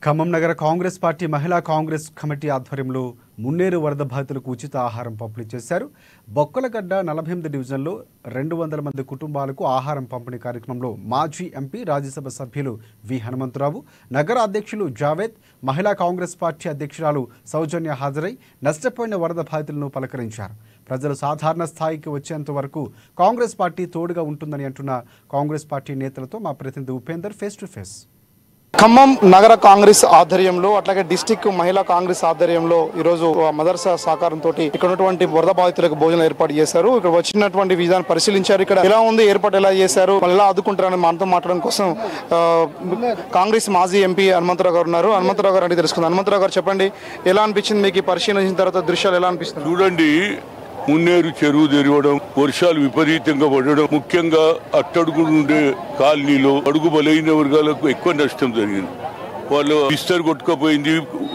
ఖమ్మం నగర కాంగ్రెస్ పార్టీ మహిళా కాంగ్రెస్ కమిటీ ఆధ్వర్యంలో మున్నేరు వరద బాధితులకు ఉచిత ఆహారం పంపిణీ చేశారు. బొక్కలగడ్డ 48 డివిజన్లో 200 మంది కుటుంబాలకు ఆహారం పంపిణీ కార్యక్రమంలో మాజీ ఎంపీ రాజ్యసభ సభ్యులు వి హనుమంతరావు, నగర అధ్యక్షులు జావేద్, మహిళా కాంగ్రెస్ పార్టీ అధ్యక్షురాలు సౌజన్య హాజరై నష్టపోయిన వరద బాధితులను పలకరించారు. ప్రజలు సాధారణ స్థాయికి వచ్చేంత వరకు కాంగ్రెస్ పార్టీ తోడుగా ఉంటుందని అంటున్న కాంగ్రెస్ పార్టీ నేతలతో మా ప్రతినిధి Upender face to face. Khammam నగర కాంగ్రెస్ ఆధ్వర్యంలో అట్లాగే డిస్టిక్ మహిళా కాంగ్రెస్ ఆధ్వర్యంలో ఈరోజు మదర్సా సహకారంతో ఇక్కడ ఉన్నటువంటి వరద బాధితులకు భోజనం ఏర్పాటు చేశారు. ఇక్కడ వచ్చినటువంటి విధానం పరిశీలించారు. ఇక్కడ ఎలా ఉంది, ఏర్పాటు ఎలా చేశారు, వాళ్ళు ఎలా ఆదుకుంటారని మనతో మాట్లాడడం కోసం కాంగ్రెస్ మాజీ ఎంపీ హనుమంతరావు గారు ఉన్నారు. హనుమంతరావు గారు అడిగి తెలుసుకుందాం. హనుమంతరావు గారు చెప్పండి, ఎలా అనిపించింది మీకు? పరిశీలించిన తర్వాత దృశ్యాలు ఎలా అనిపిస్తుంది? చూడండి, మున్నేరు చెరువు తెరవడం, వర్షాలు విపరీతంగా పడడం, ముఖ్యంగా అట్టడుగు ఉండే కాలనీలో అడుగు బలైన వర్గాలకు ఎక్కువ నష్టం జరిగింది. వాళ్ళు బిస్తర్ కొట్టుకపోయింది,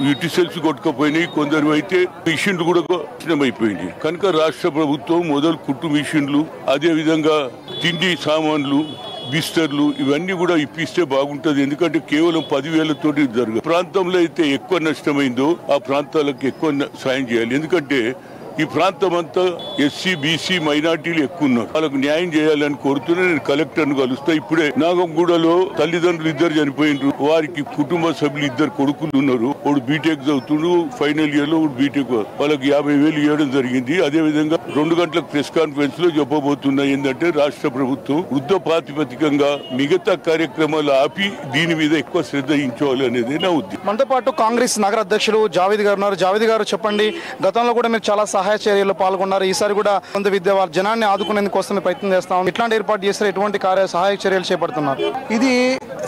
యూటిసెల్స్ కొట్టుకపోయినాయి, కొందరు అయితే మిషన్లు కూడా నష్టమైపోయింది. కనుక రాష్ట్ర ప్రభుత్వం మొదలు కుట్టు మిషన్లు, అదే విధంగా తిండి సామాన్లు, బిస్తర్లు ఇవన్నీ కూడా ఇప్పిస్తే బాగుంటది. ఎందుకంటే కేవలం 10,000తోటి జరగదు. ప్రాంతంలో అయితే ఎక్కువ నష్టమైందో ఆ ప్రాంతాలకు ఎక్కువ సాయం చేయాలి. ఎందుకంటే ఈ ప్రాంతం అంతా ఎస్సీ, బీసీ, మైనార్టీలు ఎక్కువ ఉన్నారు. వాళ్ళకు న్యాయం చేయాలని కోరుతూనే నేను కలెక్టర్ను కలుస్తా. ఇప్పుడే నాగంగూడలో తల్లిదండ్రులు 2 చనిపోయినారు. వారికి కుటుంబ సభ్యులు 2 కొడుకులు ఉన్నారు. ఒకడు బీటెక్ చదువుతుండు, ఫైనల్ ఇయర్ లో బీటెక్. వాళ్ళకి 50,000 ఇవ్వడం జరిగింది. అదే విధంగా 2 గంటలకు ప్రెస్ కాన్ఫరెన్స్ లో చెప్పబోతున్నా ఏంటంటే రాష్ట్ర ప్రభుత్వం వృద్ధ ప్రాతిపదికంగా మిగతా కార్యక్రమాలు ఆపి దీని మీద ఎక్కువ శ్రద్ధ వహించాలి అనేది నా ఉద్దేశం. మనతో పాటు కాంగ్రెస్ నగర అధ్యక్షులు జావేద్ గారు ఉన్నారు. జావేద్ గారు చెప్పండి, గతంలో కూడా మీరు చాలా సహాయ చర్యల్లో పాల్గొన్నారు. ఈసారి కూడా కొంత విద్య వాళ్ళ జనాన్ని ఆదుకునేందుకోసం ప్రయత్నం చేస్తాం. ఇట్లాంటి ఏర్పాటు చేస్తారు, ఎటువంటి సహాయ చర్యలు చేపడుతున్నారు? ఇది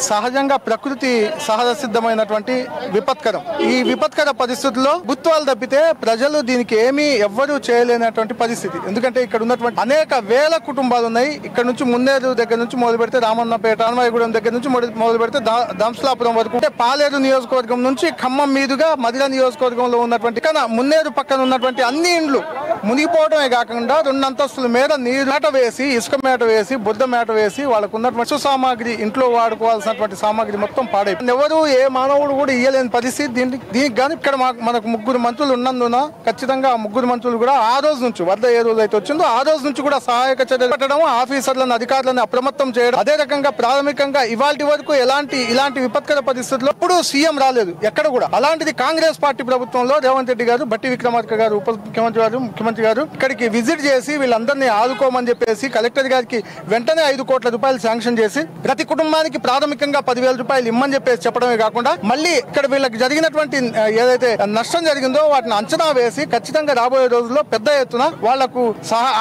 సహజంగా ప్రకృతి సహజ సిద్ధమైనటువంటి విపత్కరం. ఈ విపత్కర పరిస్థితుల్లో గుత్వాలు తప్పితే ప్రజలు దీనికి ఏమీ ఎవ్వరూ చేయలేనటువంటి పరిస్థితి. ఎందుకంటే ఇక్కడ ఉన్నటువంటి అనేక వేల కుటుంబాలు ఉన్నాయి. ఇక్కడ నుంచి మున్నేరు దగ్గర నుంచి మొదలు పెడితే రామన్నపేట, అన్వయగూడెం దగ్గర నుంచి మొదలు పెడితే దంసలాపురం వరకు, అంటే పాలేరు నియోజకవర్గం నుంచి ఖమ్మం మీదుగా మదిర నియోజకవర్గంలో ఉన్నటువంటి మున్నేరు పక్కన ఉన్నటువంటి అన్ని ఇండ్లు మునిగిపోవడమే కాకుండా 2 అంతస్తుల మేర నీరు మేట వేసి, ఇసుక మేట వేసి, బుద్ధ మేట వేసి వాళ్ళకు ఉన్నటువంటి సామాగ్రి, ఇంట్లో వాడుకోవాల్సినటువంటి సామాగ్రి మొత్తం పాడైపోయింది. ఎవరు ఏ మానవుడు కూడా ఇయ్యలేని పరిస్థితి. దీనికి కానీ ఇక్కడ మనకు 3 మంత్రులు ఉన్నందున ఖచ్చితంగా ఆ 3 మంత్రులు కూడా ఆ రోజు నుంచి వరద ఏ రోజు అయితే వచ్చిందో ఆ రోజు నుంచి కూడా సహాయక చర్యలు పెట్టడం, ఆఫీసర్లను, అధికారులను అప్రమత్తం చేయడం. అదే రకంగా ప్రాథమికంగా ఇవాళ వరకు ఇలాంటి విపత్కర పరిస్థితుల్లో ఎప్పుడూ సీఎం రాలేదు ఎక్కడ కూడా. అలాంటిది కాంగ్రెస్ పార్టీ ప్రభుత్వంలో రేవంత్ రెడ్డి గారు, బట్టి విక్రమార్క గారు, ఉప ముఖ్యమంత్రి గారు ఇక్కడికి విజిట్ చేసి వీళ్ళందరినీ ఆదుకోమని చెప్పేసి కలెక్టర్ గారికి వెంటనే 5 కోట్ల రూపాయలు శాంక్షన్ చేసి ప్రతి కుటుంబానికి ప్రాథమికంగా 10,000 రూపాయలు ఇమ్మని చెప్పేసి చెప్పడమే కాకుండా మళ్ళీ ఇక్కడ వీళ్ళకి జరిగినటువంటి ఏదైతే నష్టం జరిగిందో వాటిని అంచనా వేసి ఖచ్చితంగా రాబోయే రోజుల్లో పెద్ద ఎత్తున వాళ్లకు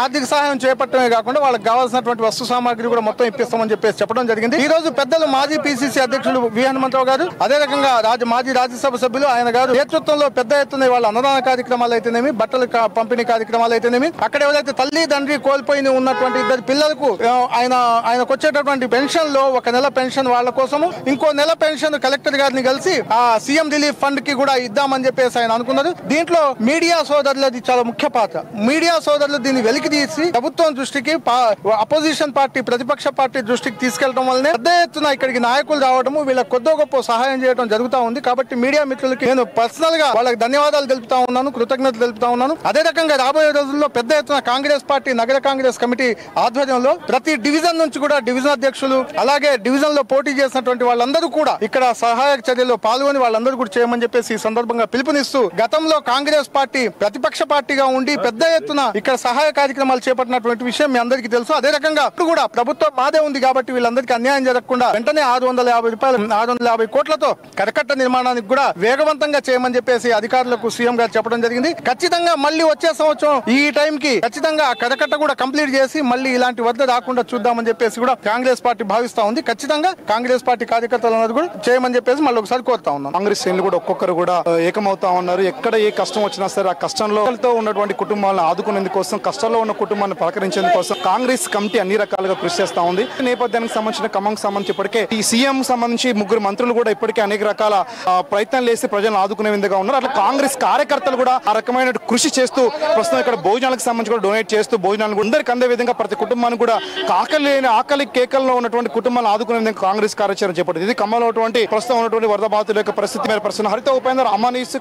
ఆర్థిక సహాయం చేపట్టడమే కాకుండా వాళ్ళకి కావాల్సినటువంటి వస్తు సామాగ్రి కూడా మొత్తం ఇప్పిస్తామని చెప్పేసి చెప్పడం జరిగింది. ఈ రోజు పెద్దలు మాజీ పిసిసి అధ్యక్షులు వి హనుమంతరావు గారు, అదే రకంగా మాజీ రాజ్యసభ సభ్యులు ఆయన గారు నేతృత్వంలో పెద్ద ఎత్తున వాళ్ళ అన్నదాన కార్యక్రమాలు అయితేనేమి, బట్టల పంపిణీ కార్యక్రమాలు అయితేనేమి, అక్కడ ఎవరైతే తల్లి తండ్రి కోల్పోయి ఉన్నటువంటి 2 పిల్లలకు ఆయనకు వచ్చేటటువంటి పెన్షన్ లో 1 నెల పెన్షన్ వాళ్ళ కోసము, ఇంకో నెల పెన్షన్ కలెక్టర్ గారిని కలిసి ఆ సీఎం రిలీఫ్ ఫండ్ కి కూడా ఇద్దామని చెప్పేసి ఆయన అనుకున్నారు. దీంట్లో మీడియా సోదరులది చాలా ముఖ్య పాత్ర. మీడియా సోదరులు దీన్ని వెలికి తీసి ప్రభుత్వం దృష్టికి, అపోజిషన్ పార్టీ, ప్రతిపక్ష పార్టీ దృష్టికి తీసుకెళ్లడం వల్లనే పెద్ద ఎత్తున ఇక్కడికి నాయకులు రావడము, వీళ్ళకి కొద్దో గొప్ప సహాయం చేయడం జరుగుతూ ఉంది. కాబట్టి మీడియా మిత్రులకి నేను పర్సనల్ గా వాళ్ళకి ధన్యవాదాలు తెలుపుతా ఉన్నాను, కృతజ్ఞతలు తెలుపుతా ఉన్నాను. అదే రకంగా రాబోయే రోజుల్లో పెద్ద ఎత్తున కాంగ్రెస్ పార్టీ నగర కాంగ్రెస్ కమిటీ ఆధ్వర్యంలో ప్రతి డివిజన్ నుంచి కూడా డివిజన్ అధ్యక్షులు, అలాగే డివిజన్ లో పోటీ చేసినటువంటి వాళ్ళందరూ కూడా ఇక్కడ సహాయక చర్యల్లో పాల్గొని వాళ్ళందరూ కూడా చేయమని చెప్పేసి ఈ సందర్భంగా పిలుపునిస్తూ, గతంలో కాంగ్రెస్ పార్టీ ప్రతిపక్ష పార్టీగా ఉండి పెద్ద ఎత్తున ఇక్కడ సహాయ కార్యక్రమాలు చేపట్టినటువంటి విషయం మీ అందరికీ తెలుసు. అదే రకంగా ఇప్పుడు కూడా ప్రభుత్వం మాదే ఉంది కాబట్టి వీళ్ళందరికీ అన్యాయం జరగకుండా వెంటనే 650 కోట్లతో కరకట్ట నిర్మాణానికి కూడా వేగవంతంగా చేయమని చెప్పేసి అధికారులకు సీఎం గారు చెప్పడం జరిగింది. ఖచ్చితంగా మళ్ళీ వచ్చే సంవత్సరం ఈ టైం కి ఖచ్చితంగా ఆ కరకట్ట కూడా కంప్లీట్ చేసి మళ్ళీ ఇలాంటి వద్ద రాకుండా చూద్దామని చెప్పేసి కూడా కాంగ్రెస్ పార్టీ భావిస్తా ఉంది. ఖచ్చితంగా కాంగ్రెస్ పార్టీ కార్యకర్తలు కూడా చేయమని చెప్పేసి మళ్ళీ ఒకసారి కోరుతా ఉన్నాం. కాంగ్రెస్ శ్రేణులు కూడా ఒక్కొక్కరు కూడా ఏకమవుతా ఉన్నారు. ఎక్కడ ఏ కష్టం వచ్చినా సరే ఆ కష్టంలో ఉన్నటువంటి కుటుంబాలను ఆదుకునేందుకోసం, కష్టంలో ఉన్న కుటుంబాన్ని పలకరించేందుకోసం కాంగ్రెస్ కమిటీ అన్ని రకాలుగా కృషి చేస్తా ఉంది. నేపథ్యానికి సంబంధించిన ఖమ్మంకి సంబంధించి ఇప్పటికే ఈ సీఎం సంబంధించి 3 మంత్రులు కూడా ఇప్పటికే అనేక రకాల ప్రయత్నాలు చేసి ప్రజలను ఆదుకునే విధంగా ఉన్నారు. అట్లా కాంగ్రెస్ కార్యకర్తలు కూడా ఆ రకమైన కృషి చేస్తూ ప్రస్తుతం ఇక్కడ భోజనాలకు సంబంధించి కూడా డొనేట్ చేస్తూ భోజనాలు అందరికీ అందే విధంగా ప్రతి కుటుంబానికి కూడా ఆకలి కేకల్లో ఉన్నటువంటి కుటుంబాలను ఆదుకునే విధంగా కాంగ్రెస్ కార్యాచరణ చేపట్టింది. ఇది ఖమ్మంలో ప్రస్తుతం ఉన్నటువంటి వరద బాధితుల యొక్క పరిస్థితి మీద ప్రస్తుతం హరిత ఉపేందర్ అమానీస్